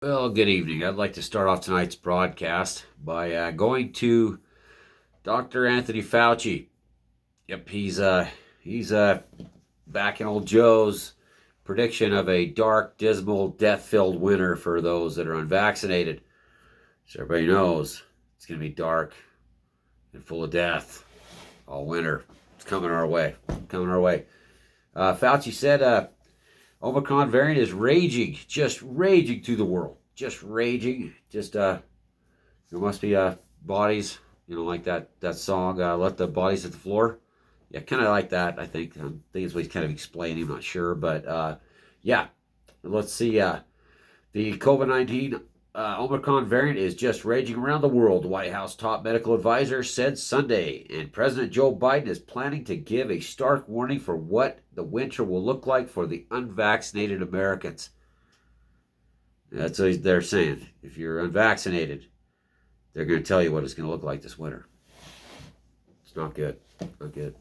Well, good evening. I'd like to start off tonight's broadcast by going to Dr. Anthony Fauci. Yep, he's back in old Joe's prediction of a dark, dismal, death-filled winter for those that are unvaccinated. So everybody knows it's going to be dark and full of death all winter. It's coming our way. Coming our way. Fauci said Omicron variant is raging, just raging through the world. Just raging. There must be bodies, like that song, Let the Bodies Hit the Floor. Yeah, kind of like that, I think. I think it's what he's kind of explaining, I'm not sure. But yeah, let's see. The COVID-19 Omicron variant is just raging around the world, the White House top medical advisor said Sunday. And President Joe Biden is planning to give a stark warning for what the winter will look like for the unvaccinated Americans. That's what they're saying. If you're unvaccinated, they're going to tell you what it's going to look like this winter. It's not good. Not good.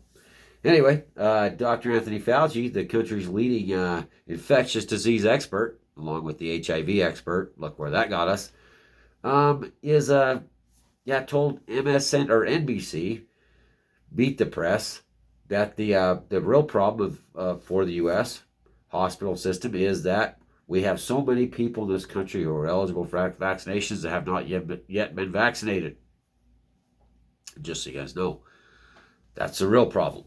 Anyway, Dr. Anthony Fauci, the country's leading infectious disease expert, along with the HIV expert, look where that got us, is told MSN or NBC, Beat the Press, that the real problem for the U.S. hospital system is that we have so many people in this country who are eligible for vaccinations that have not yet been vaccinated. Just so you guys know, that's a real problem.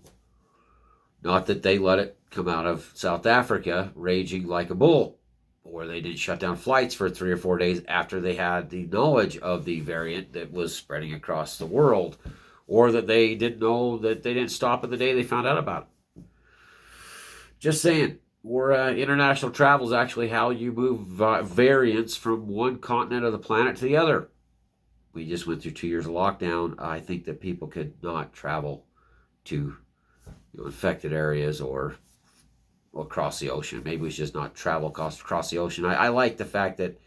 Not that they let it come out of South Africa raging like a bull, or they didn't shut down flights for 3 or 4 days after they had the knowledge of the variant that was spreading across the world, or that they didn't know, that they didn't stop it the day they found out about it. Just saying. Or international travel is actually how you move variants from one continent of the planet to the other. We just went through 2 years of lockdown. I think that people could not travel to infected areas or across the ocean. Maybe it's just not travel across the ocean. I like the fact that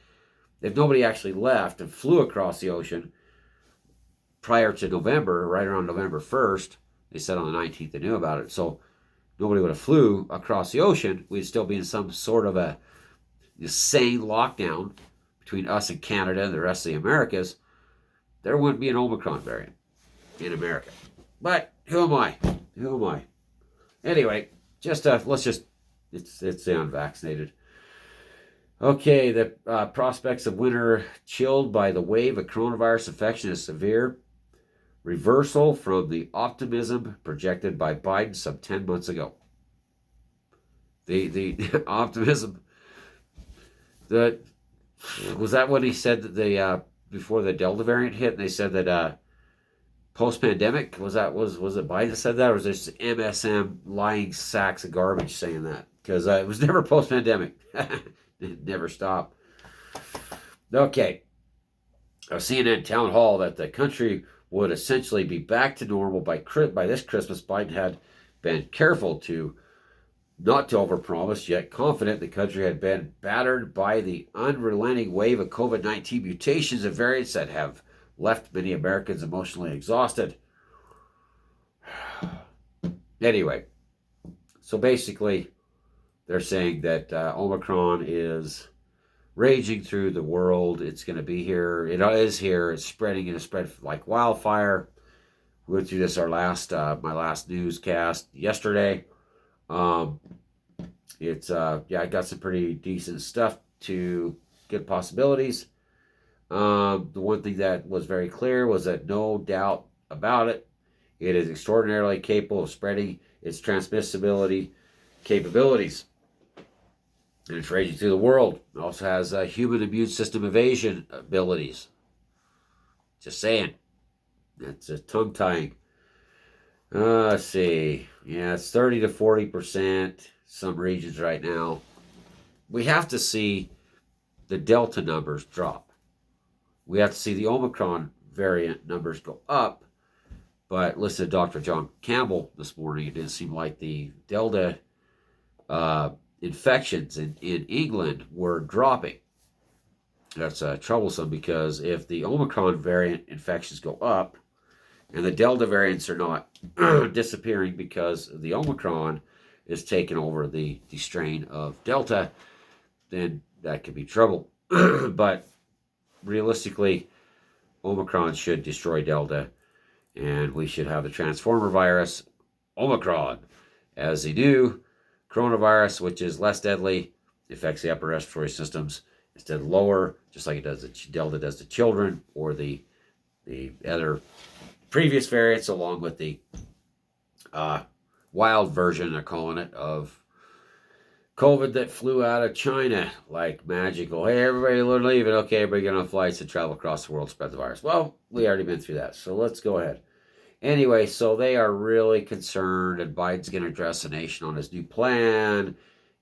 if nobody actually left and flew across the ocean prior to November, right around November 1st, they said on the 19th they knew about it. So nobody would have flew across the ocean. We'd still be in some sort of a sane lockdown between us and Canada and the rest of the Americas. There wouldn't be an Omicron variant in America. But who am I? Who am I? Anyway, it's the unvaccinated. Okay, the prospects of winter chilled by the wave of coronavirus infection is severe. Reversal from the optimism projected by Biden some 10 months ago. The optimism that was that when he said that before the Delta variant hit, and they said that post-pandemic, was it Biden that said that, or was this MSM lying sacks of garbage saying that? Because it was never post-pandemic. It never stopped. Okay. A CNN town hall that the country would essentially be back to normal by this Christmas. Biden had been careful not to overpromise, yet confident the country had been battered by the unrelenting wave of COVID-19 mutations and variants that have left many Americans emotionally exhausted. Anyway, so basically, they're saying that Omicron is raging through the world. It's going to be here. It is here. It's spreading, and it's spread like wildfire. We went through this my last newscast yesterday. I got some pretty decent stuff to good possibilities. The one thing that was very clear was that no doubt about it, it is extraordinarily capable of spreading its transmissibility capabilities. And it's raging through the world. It also has human immune system evasion abilities. Just saying. That's a tongue-tying. Let's see. Yeah, it's 30 to 40%. Some regions right now. We have to see the Delta numbers drop. We have to see the Omicron variant numbers go up. But listen to Dr. John Campbell this morning. It didn't seem like the Delta infections in England were dropping. That's troublesome, because if the Omicron variant infections go up and the Delta variants are not disappearing because the Omicron is taking over the strain of Delta, then that could be trouble. But realistically, Omicron should destroy Delta, and we should have the transformer virus, Omicron, as the new coronavirus, which is less deadly, affects the upper respiratory systems instead of lower, just like it does the Delta does to children, or the other previous variants, along with the wild version, they're calling it, of COVID that flew out of China like magical. Hey, everybody, we're leaving. Okay, everybody get on flights and travel across the world, spread the virus. Well, we already been through that, so let's go ahead. Anyway, so they are really concerned, and Biden's going to address the nation on his new plan,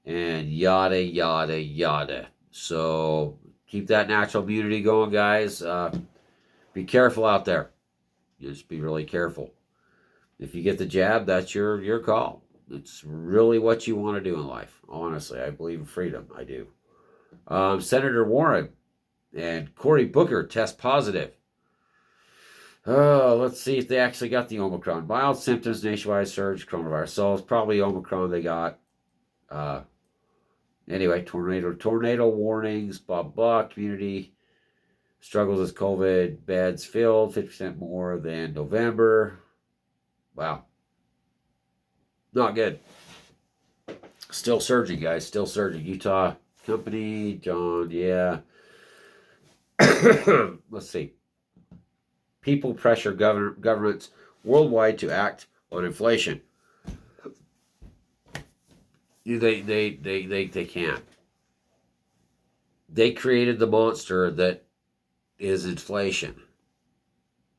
and yada, yada, yada. So keep that natural immunity going, guys. Be careful out there. Just be really careful. If you get the jab, that's your call. It's really what you want to do in life. Honestly, I believe in freedom. I do. Senator Warren and Cory Booker test positive. Let's see if they actually got the Omicron. Mild symptoms, nationwide surge, coronavirus. So it's probably Omicron they got. Anyway, tornado warnings, blah, blah, community struggles with COVID, beds filled, 50% more than November. Wow. Not good. Still surging, guys. Still surging. Utah company, John, yeah. Let's see. People pressure governments worldwide to act on inflation. They can't. They created the monster that is inflation.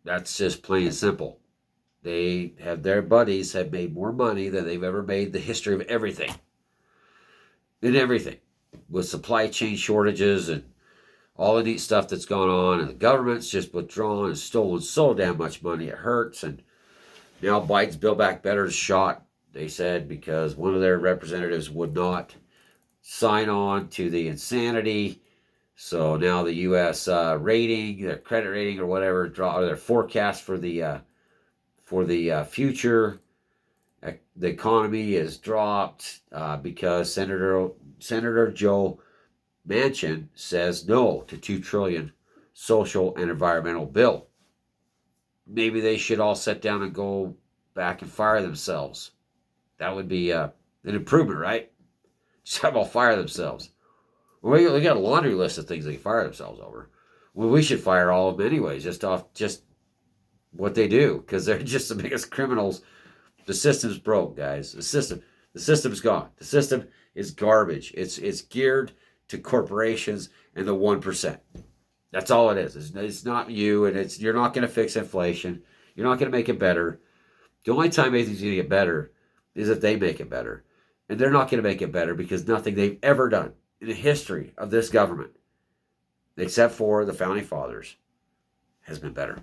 That's just plain and simple. They have their buddies have made more money than they've ever made in the history of everything. In everything. With supply chain shortages and all the neat stuff that's gone on, and the government's just withdrawn and stolen so damn much money it hurts. And now Biden's Build Back Better is shot, they said, because one of their representatives would not sign on to the insanity. So now the U.S. rating, their credit rating or whatever, or their forecast for the future, the economy is dropped because Senator Joe Manchin says no to $2 trillion social and environmental bill. Maybe they should all sit down and go back and fire themselves. That would be an improvement, right? Just have them all fire themselves. Well, we got a laundry list of things they can fire themselves over. Well, we should fire all of them anyways, just what they do, because they're just the biggest criminals. The system's broke, guys. The system's gone. The system is garbage. It's geared to corporations and the 1%. That's all it is. It's not you, and you're not going to fix inflation. You're not going to make it better. The only time anything's going to get better is if they make it better. And they're not going to make it better because nothing they've ever done in the history of this government, except for the Founding Fathers, has been better.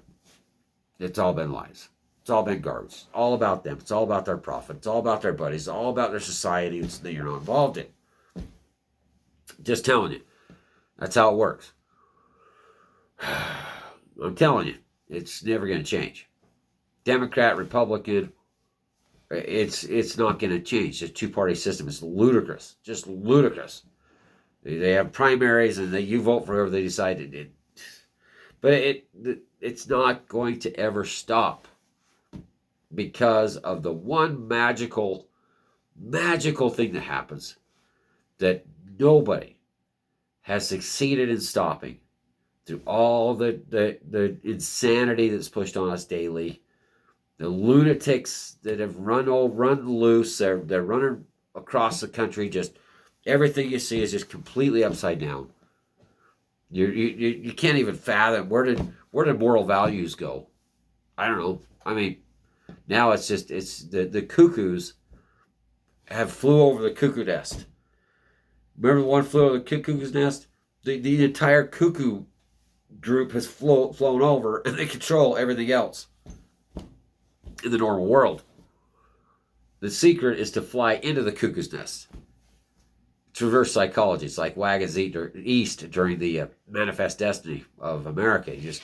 It's all been lies. It's all been garbage. It's all about them. It's all about their profit. It's all about their buddies. It's all about their society that you're not involved in. Just telling you. That's how it works. I'm telling you. It's never going to change. Democrat, Republican, it's not going to change. It's a two-party system. It's ludicrous. Just ludicrous. They have primaries and you vote for whoever they decide. But it's not going to ever stop because of the one magical thing that happens that nobody has succeeded in stopping through all the insanity that's pushed on us daily. The lunatics that have run loose, they're running across the country. Just everything you see is just completely upside down. You can't even fathom where did moral values go. I don't know. I mean, now it's the cuckoos have flew over the cuckoo nest. Remember the one flew over the cuckoo's nest? The entire cuckoo group has flown over, and they control everything else in the normal world. The secret is to fly into the cuckoo's nest. It's reverse psychology. It's like wagons east during the manifest destiny of America. You just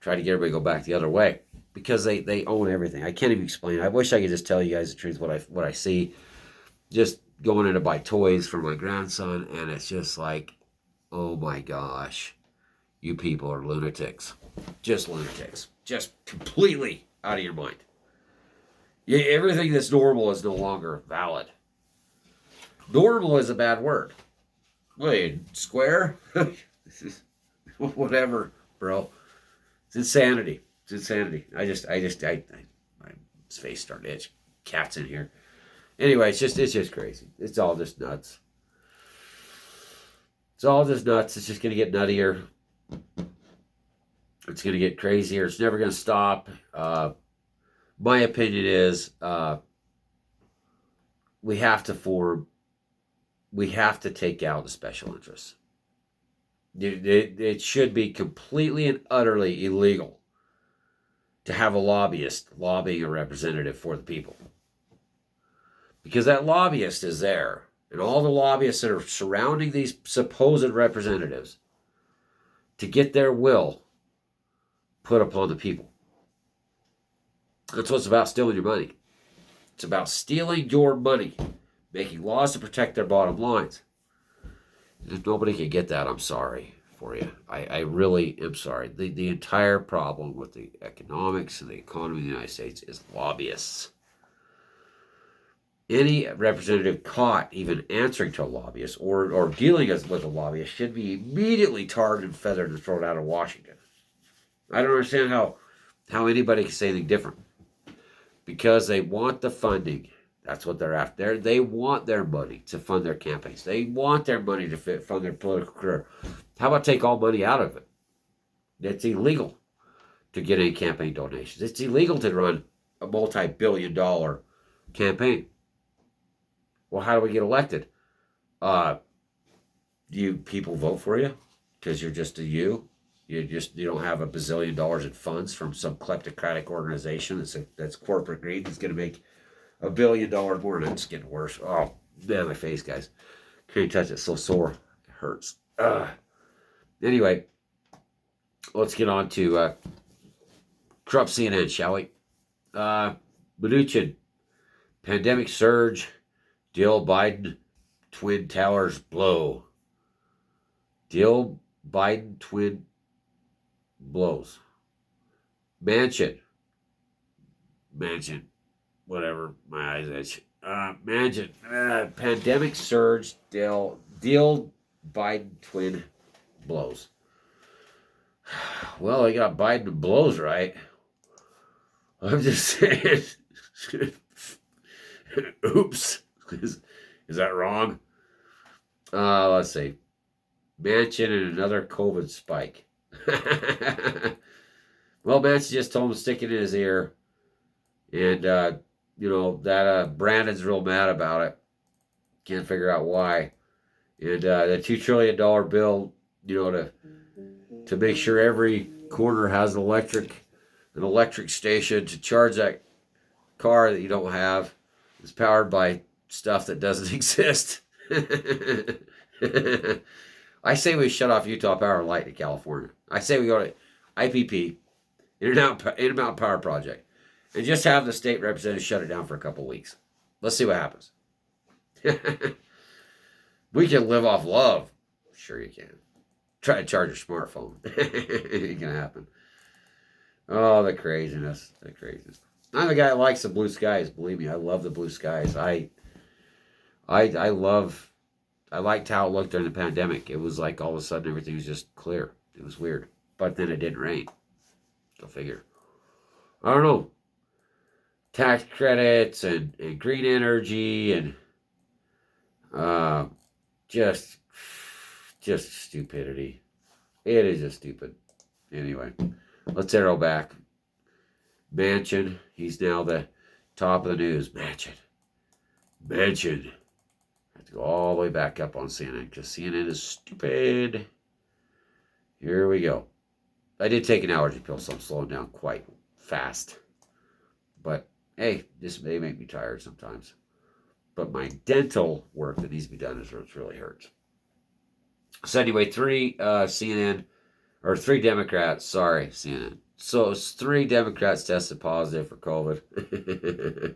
try to get everybody to go back the other way because they own everything. I can't even explain it. I wish I could just tell you guys the truth, what I see. Just going in to buy toys for my grandson, and it's just like, oh my gosh, you people are lunatics. Just lunatics. Just completely out of your mind. Yeah, everything that's normal is no longer valid. Normal is a bad word. Wait, square? Whatever, bro. It's insanity. It's insanity. My face started to itch. Cat's in here. Anyway, it's just crazy. It's all just nuts. It's all just nuts. It's just gonna get nuttier. It's gonna get crazier. It's never gonna stop. My opinion is we have to take out the special interests. It should be completely and utterly illegal to have a lobbyist lobbying a representative for the people. Because that lobbyist is there, and all the lobbyists that are surrounding these supposed representatives to get their will put upon the people. That's what it's about, stealing your money. It's about stealing your money, making laws to protect their bottom lines. If nobody can get that, I'm sorry for you. I really am sorry. The entire problem with the economics and the economy of the United States is lobbyists. Any representative caught even answering to a lobbyist or dealing with a lobbyist should be immediately tarred and feathered and thrown out of Washington. I don't understand how anybody can say anything different. Because they want the funding. That's what they're after. They want their money to fund their campaigns. They want their money to fund their political career. How about take all money out of it? It's illegal to get any campaign donations. It's illegal to run a multi-billion-dollar campaign. Well, how do we get elected? Do you people vote for you because you're just a you? You don't have a bazillion dollars in funds from some kleptocratic organization that's corporate greed that's going to make $1 billion more, and it's getting worse. Oh man, my face, guys, can't touch it. It's so sore, it hurts. Anyway, let's get on to Trump CNN, shall we? Mnuchin, pandemic surge, Jill Biden, twin towers blow. Jill Biden twin blows. Manchin, whatever, my eyes itch. Manchin, pandemic surge, deal Biden twin blows. Well, they got Biden blows right. I'm just saying. Oops. Is that wrong? Let's see. Manchin and another COVID spike. Well, Manchin just told him to stick it in his ear. And, Brandon's real mad about it. Can't figure out why. And the $2 trillion bill, to make sure every corner has an electric station to charge that car that you don't have. It's powered by stuff that doesn't exist. I say we shut off Utah Power and Light to California. I say we go to IPP, Intermountain Power Project, and just have the state representatives shut it down for a couple of weeks. Let's see what happens. We can live off love. Sure you can. Try to charge your smartphone. It ain't gonna happen. Oh, the craziness. I'm the guy that likes the blue skies. Believe me, I love the blue skies. I liked how it looked during the pandemic. It was like all of a sudden everything was just clear. It was weird. But then it didn't rain. Go figure. I don't know. Tax credits and green energy and just stupidity. It is just stupid. Anyway, let's arrow back. Manchin, he's now the top of the news. Manchin. I have to go all the way back up on CNN because CNN is stupid. Here we go. I did take an allergy pill, so I'm slowing down quite fast. But hey, this may make me tired sometimes. But my dental work that needs to be done is what really hurts. So anyway, three Democrats, CNN. So it's 3 Democrats tested positive for COVID.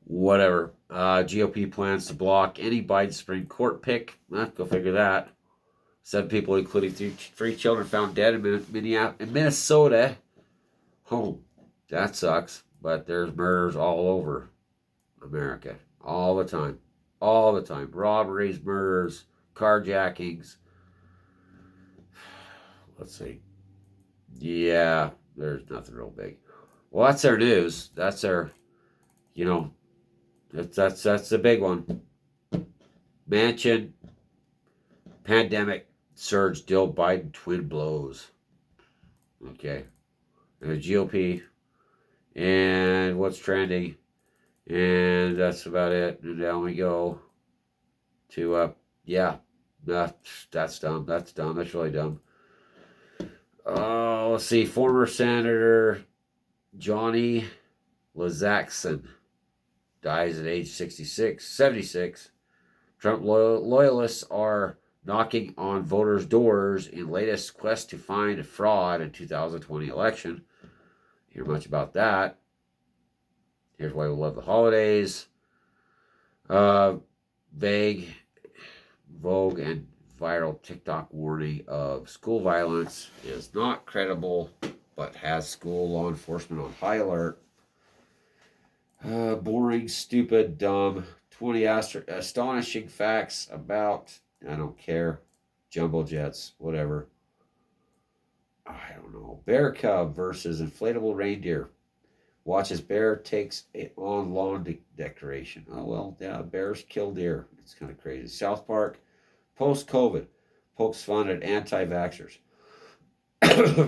Whatever. GOP plans to block any Biden Supreme Court pick. Go figure that. 7 people, including three children, found dead in Minnesota. Oh, that sucks. But there's murders all over America. All the time. All the time. Robberies, murders, carjackings. Let's see. Yeah, there's nothing real big. Well, that's their news. That's their, you know, that's the big one. Mansion, pandemic, surge, Joe Biden, twin blows. Okay. And the GOP, and what's trending, and that's about it. And down we go to, yeah, that's dumb. That's dumb. That's really dumb. Let's see. Former Senator Johnny Lazakson dies at age 76. Trump loyalists are knocking on voters' doors in latest quest to find fraud in 2020 election. Hear much about that. Here's why we love the holidays. Vague, Vogue, and viral TikTok warning of school violence is not credible, but has school law enforcement on high alert. Boring, stupid, dumb. 20 astonishing facts about, I don't care, jumbo jets, whatever. I don't know. Bear cub versus inflatable reindeer. Watch as bear takes on lawn decoration. Oh, well, yeah, bears kill deer. It's kind of crazy. South Park, post-COVID, pokes fun at anti-vaxxers.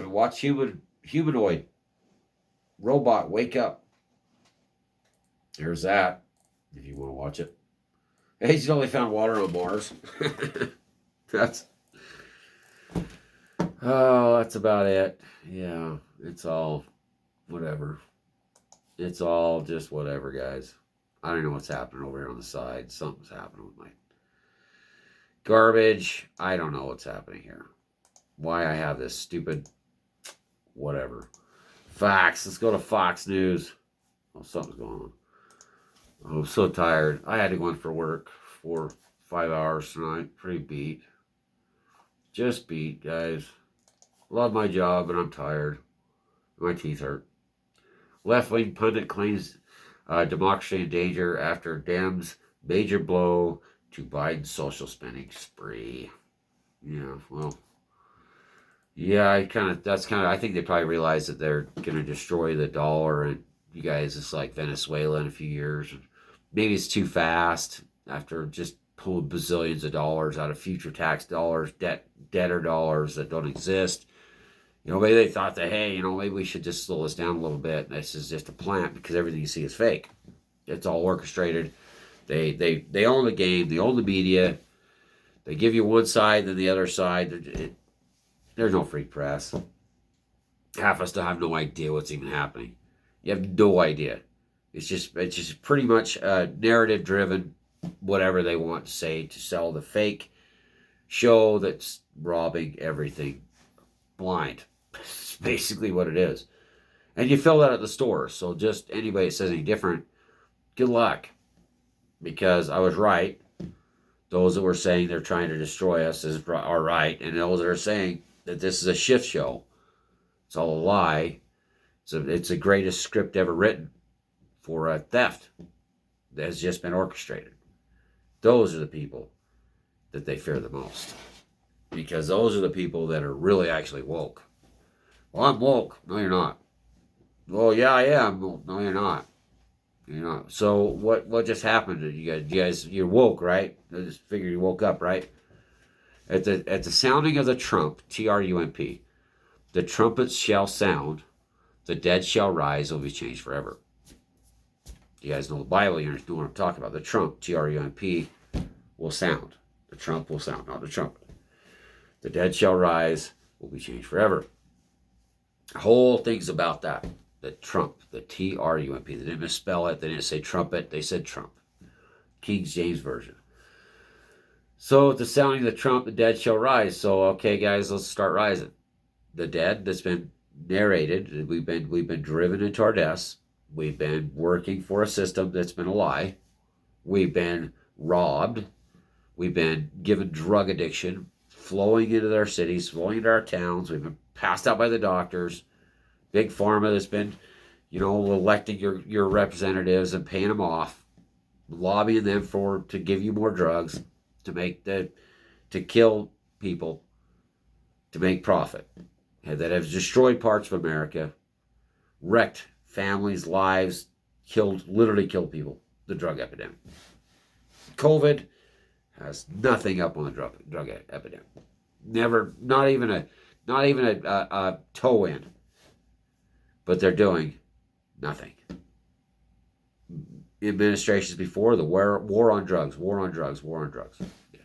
Watch humanoid robot wake up. There's that, if you want to watch it. He's only found water on Mars. That's about it. Yeah, it's all whatever. It's all just whatever, guys. I don't know what's happening over here on the side. Something's happening with my garbage. I don't know what's happening here. Why I have this stupid whatever. Facts. Let's go to Fox News. Oh, something's going on. I'm so tired. I had to go in for work for 5 hours tonight. Pretty beat. Just beat, guys. Love my job, but I'm tired. My teeth hurt. Left-wing pundit claims democracy in danger after Dems' major blow to Biden's social spending spree. Yeah, well, yeah, I think they probably realize that they're going to destroy the dollar, and you guys, it's like Venezuela in a few years. Maybe it's too fast after just pulling bazillions of dollars out of future tax dollars, debtor dollars that don't exist. Maybe they thought that, hey, maybe we should just slow this down a little bit. This is just a plant because everything you see is fake. It's all orchestrated. They own the game. They own the media. They give you one side, then the other side. There's no free press. Half of us have no idea what's even happening. You have no idea. It's just pretty much narrative driven, whatever they want to say to sell the fake show that's robbing everything blind. It's basically what it is. And you fill that at the store. So just anybody that says any different, good luck. Because I was right. Those that were saying they're trying to destroy us are right. And those that are saying that this is a shit show, it's all a lie. It's the greatest script ever written for a theft that has just been orchestrated. Those are the people that they fear the most. Because those are the people that are really actually woke. Well, I'm woke. No, you're not. Well, yeah, I am. Well, no, you're not. You're not. So what just happened? You're woke, right? I just figured you woke up, right? At the sounding of the trump, Trump, the trumpets shall sound, the dead shall rise, will be changed forever. You guys know the Bible, you understand what I'm talking about. The trump, Trump, will sound. The trump will sound, not the trumpet. The dead shall rise, will be changed forever. The whole thing's about that. The Trump, the Trump. They didn't misspell it. They didn't say trumpet. They said Trump. King James Version. So at the sounding of the trump, the dead shall rise. So, okay, guys, let's start rising. The dead that's been narrated, we've been driven into our deaths. We've been working for a system that's been a lie. We've been robbed. We've been given drug addiction, flowing into their cities, flowing into our towns. We've been passed out by the doctors. Big pharma that's been, electing your representatives and paying them off, lobbying them to give you more drugs, to kill people, to make profit. And that has destroyed parts of America, wrecked families' lives, literally killed people. The drug epidemic. COVID has nothing up on the drug epidemic. Never, not even a toe in. But they're doing nothing. Administrations before, the war on drugs. Yeah,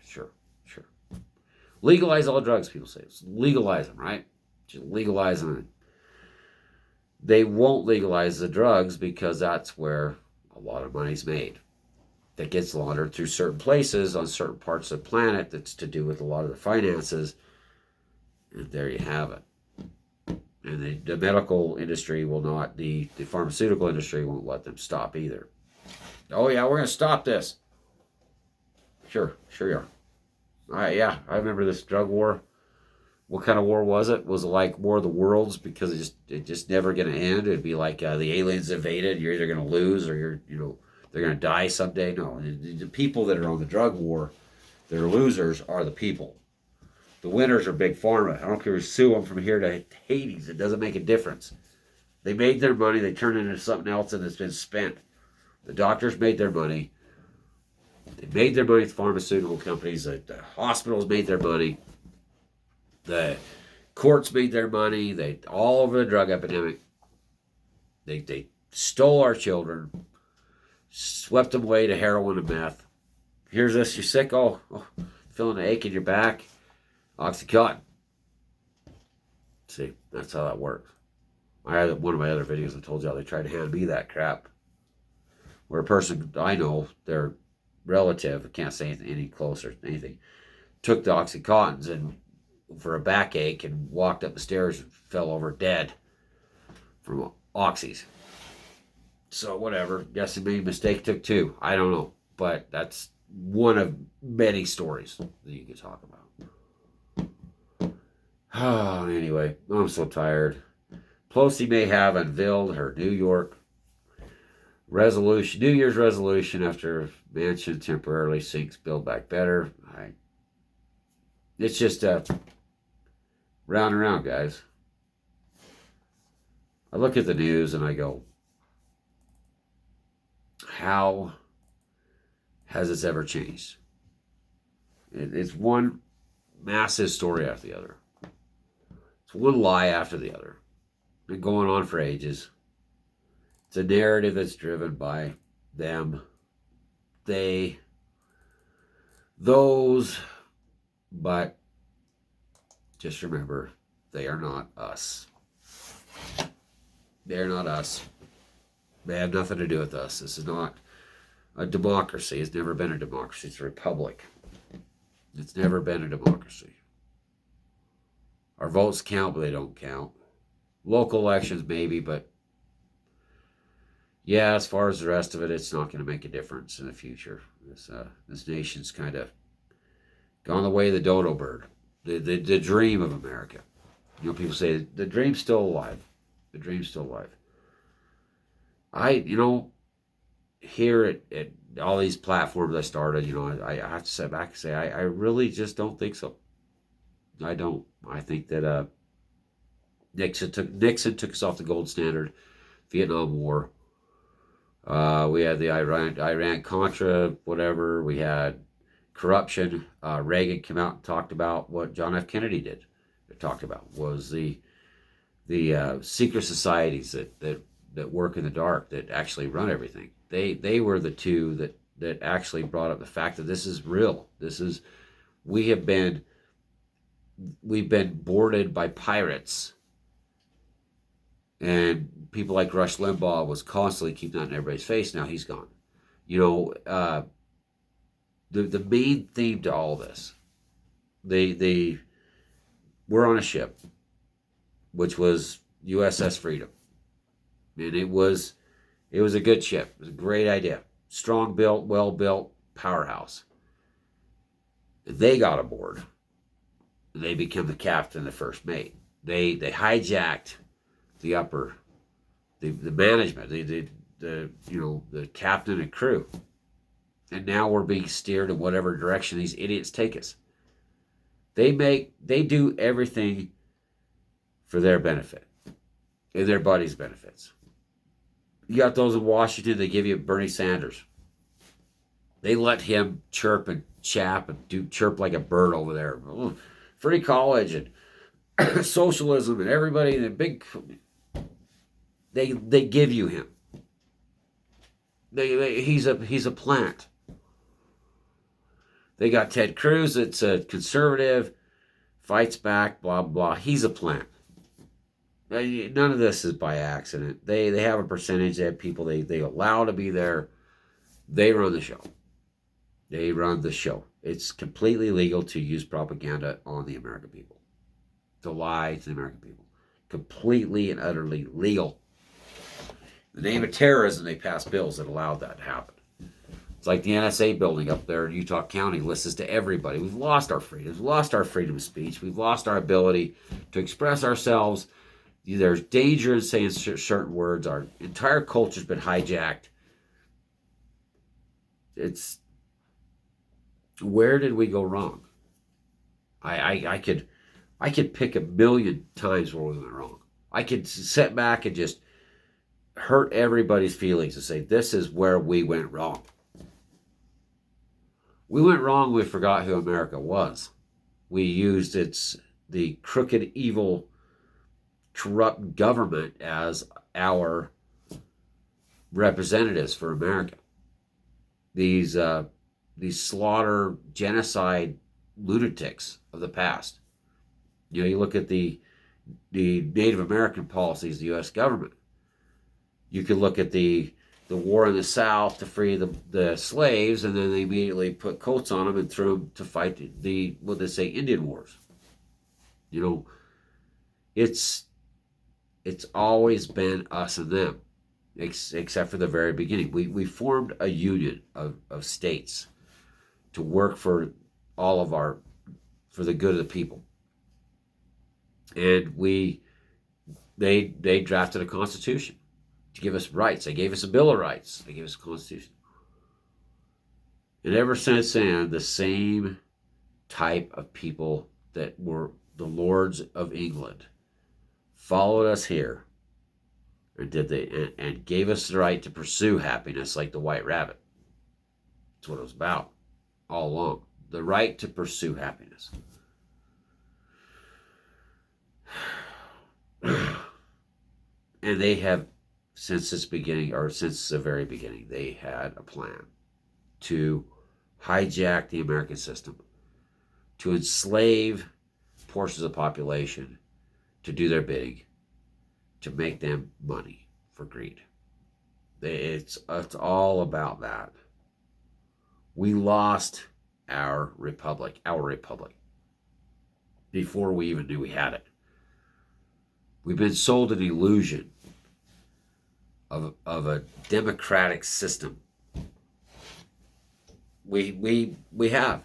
sure. Legalize all drugs, people say. Legalize them, right? Just legalize them. They won't legalize the drugs because that's where a lot of money's made. That gets laundered through certain places on certain parts of the planet that's to do with a lot of the finances. And there you have it. And the medical industry will not, the pharmaceutical industry won't let them stop either. Oh yeah, we're going to stop this. Sure you are. Yeah, I remember this drug war. What kind of war was it? Was it like War of the Worlds? Because it just never going to end. It'd be like the aliens invaded. You're either going to lose or they're going to die someday. No, the people that are on the drug war, that are losers, are the people. The winners are Big Pharma. I don't care if you sue them from here to Hades. It doesn't make a difference. They made their money. They turned it into something else, and it's been spent. The doctors made their money. They made their money with pharmaceutical companies. The hospitals made their money. The courts made their money. All over the drug epidemic. They stole our children, swept them away to heroin and meth. Here's this. You're sick. Oh, feeling an ache in your back. Oxycontin. See, that's how that works. I had one of my other videos. I told you how they tried to hand me that crap. Where a person I know, their relative, I can't say any closer to anything, took the Oxycontins and for a backache and walked up the stairs and fell over dead from oxys. So whatever. Guess he made a mistake, took two. I don't know. But that's one of many stories that you can talk about. Oh, anyway, I'm so tired. Pelosi may have unveiled her New Year's resolution after Manchin temporarily sinks Build Back Better. It's just round and round, guys. I look at the news and I go, how has this ever changed? It's one massive story after the other. It's one lie after the other. Been going on for ages. It's a narrative that's driven by them, they, those, but just remember, they are not us. They're not us. They have nothing to do with us. This is not a democracy. It's never been a democracy. It's a republic. It's never been a democracy. Our votes count, but they don't count. Local elections, maybe, but yeah, as far as the rest of it, it's not going to make a difference in the future. This nation's kind of gone the way of the dodo bird, the dream of America. People say the dream's still alive. The dream's still alive. Here at all these platforms I started, I have to step back and say I really just don't think so. I don't. I think that Nixon took us off the gold standard. Vietnam War. We had the Iran Contra, whatever. We had corruption. Reagan came out and talked about what John F. Kennedy did. It talked about was the secret societies that work in the dark, that actually run everything. They were the two that actually brought up the fact that this is real. We've been boarded by pirates. And people like Rush Limbaugh was constantly keeping that in everybody's face. Now he's gone. The main theme to all this, they were on a ship, which was USS Freedom, and it was a good ship. It was a great idea, strong built, well built, powerhouse. They got aboard, They become the captain, the first mate. They hijacked the the management, the captain and crew, and now we're being steered in whatever direction these idiots take us. They do everything for their benefit and their buddies' benefits. You got those in Washington, they give you Bernie Sanders. They let him chirp and chap and chirp like a bird over there. Free college and socialism and everybody, the big, they give you him. He's a plant. They got Ted Cruz, that's a conservative, fights back, blah blah. He's a plant. None of this is by accident. They have a percentage. They have people they allow to be there. They run the show. They run the show. It's completely legal to use propaganda on the American people, to lie to the American people. Completely and utterly legal. In the name of terrorism, they pass bills that allowed that to happen. It's like the NSA building up there in Utah County listens to everybody. We've lost our freedoms. We've lost our freedom of speech. We've lost our ability to express ourselves. There's danger in saying certain words. Our entire culture's been hijacked. Where did we go wrong? I could pick a million times where we went wrong. I could sit back and just hurt everybody's feelings and say, this is where we went wrong. We went wrong. We forgot who America was. We used the crooked, evil, corrupt government as our representatives for America. These slaughter, genocide lunatics of the past. You look at the Native American policies of the U.S. government. You could look at the war in the South to free the slaves, and then they immediately put coats on them and threw them to fight what they say, Indian wars. It's always been us and them, except for the very beginning. We formed a union of states to work for for the good of the people. And they drafted a constitution to give us rights. They gave us a Bill of Rights. They gave us a constitution. And ever since then, the same type of people that were the lords of England followed us here and gave us the right to pursue happiness like the White Rabbit. That's what it was about all along. The right to pursue happiness. And they have, since the very beginning, they had a plan to hijack the American system, to enslave portions of the population, to do their bidding, to make them money for greed. It's all about that. We lost our republic, before we even knew we had it. We've been sold an illusion of a democratic system. We have.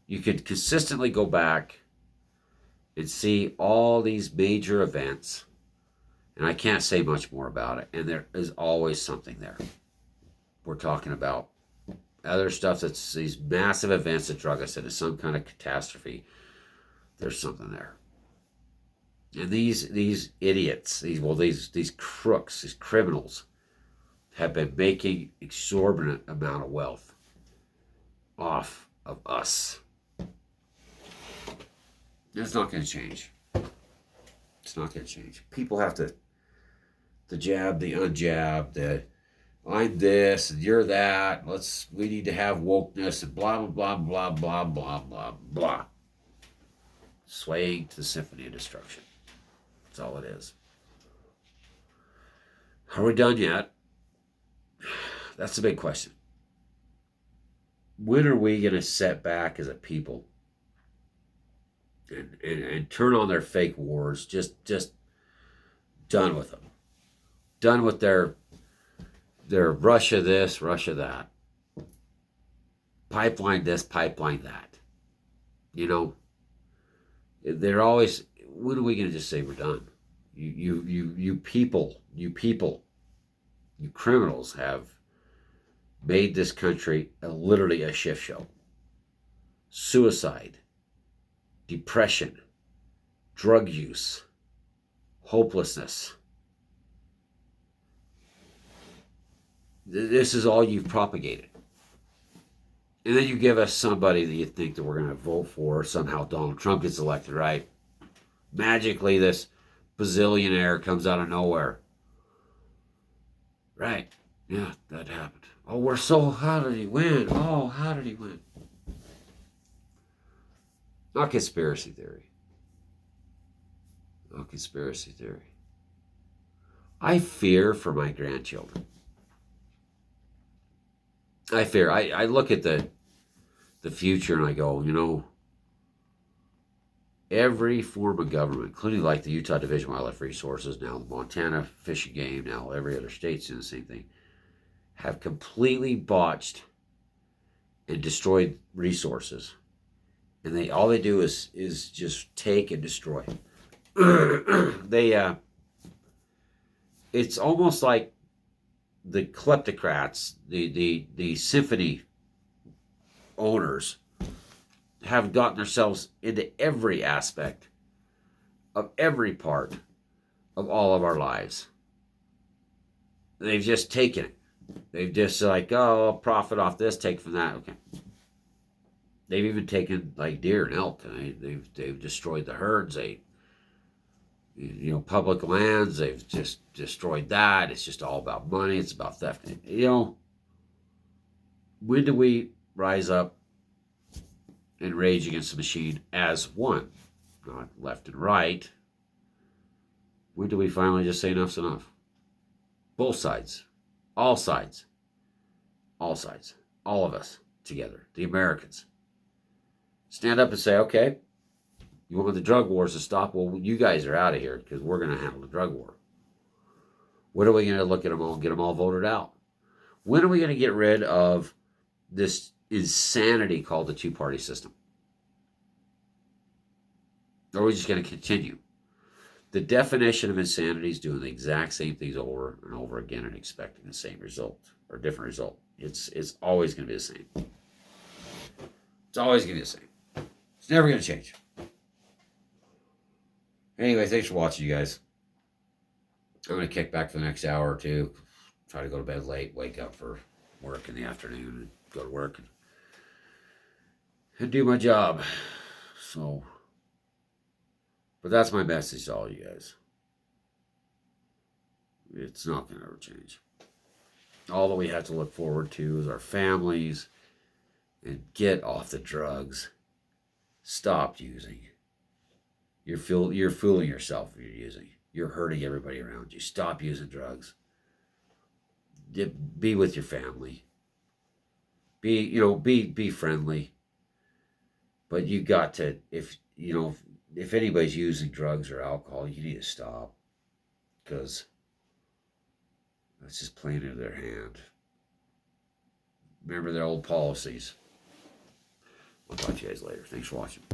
You could consistently go back and see all these major events, and I can't say much more about it, and there is always something there. We're talking about other stuff that's these massive events that drug us into some kind of catastrophe. There's something there. And these idiots, these crooks, these criminals, have been making exorbitant amount of wealth off of us. It's not going to change. It's not going to change. People have to the jab, the unjab, the I'm this and you're that. We need to have wokeness and blah blah blah blah blah blah blah. Swaying to the symphony of destruction. That's all it is. Are we done yet? That's the big question. When are we going to set back as a people and turn on their fake wars? Just done with them. Done with their Russia this, Russia that. Pipeline this, pipeline that. You know, they're always, when are we going to just say we're done? You people, you criminals have made this country literally a shit show. Suicide, depression, drug use, hopelessness. This is all you've propagated. And then you give us somebody that you think that we're going to vote for. Somehow Donald Trump gets elected, right? Magically, this bazillionaire comes out of nowhere. Right. Yeah, that happened. Oh, we're so, how did he win? Oh, how did he win? Not conspiracy theory. Not conspiracy theory. I fear for my grandchildren. I fear. I look at the future and I go, you know, every form of government, including like the Utah Division of Wildlife Resources, now the Montana Fish and Game, now every other state's doing the same thing, have completely botched and destroyed resources. And they all they do is just take and destroy. They it's almost like the kleptocrats, the symphony owners have gotten themselves into every aspect of every part of all of our lives. They've just taken it. They've just like, oh, I'll profit off this, take from that. Okay. They've even taken like deer and elk. They've destroyed the herds. Public lands. They've just destroyed that. It's just all about money. It's about theft. When do we rise up and rage against the machine as one, not left and right? When do we finally just say enough's enough? Both sides, all sides, all sides, all of us together, the Americans. Stand up and say, okay, you want the drug wars to stop? Well, you guys are out of here because we're going to handle the drug war. When are we going to look at them all and get them all voted out? When are we going to get rid of this insanity called the two-party system? Or are we just going to continue? The definition of insanity is doing the exact same things over and over again and expecting the same result or different result. It's always going to be the same. It's always going to be the same. It's never going to change. Anyway, thanks for watching, you guys. I'm going to kick back for the next hour or two. Try to go to bed late, wake up for work in the afternoon, and go to work and do my job. So, but that's my message to all you guys. It's not going to ever change. All that we have to look forward to is our families and get off the drugs. Stop using. You're fooling yourself if you're using. You're hurting everybody around you. Stop using drugs. Be with your family. Be friendly. But you got to, if anybody's using drugs or alcohol, you need to stop, because that's just playing into their hand. Remember their old policies. I'll talk to you guys later. Thanks for watching.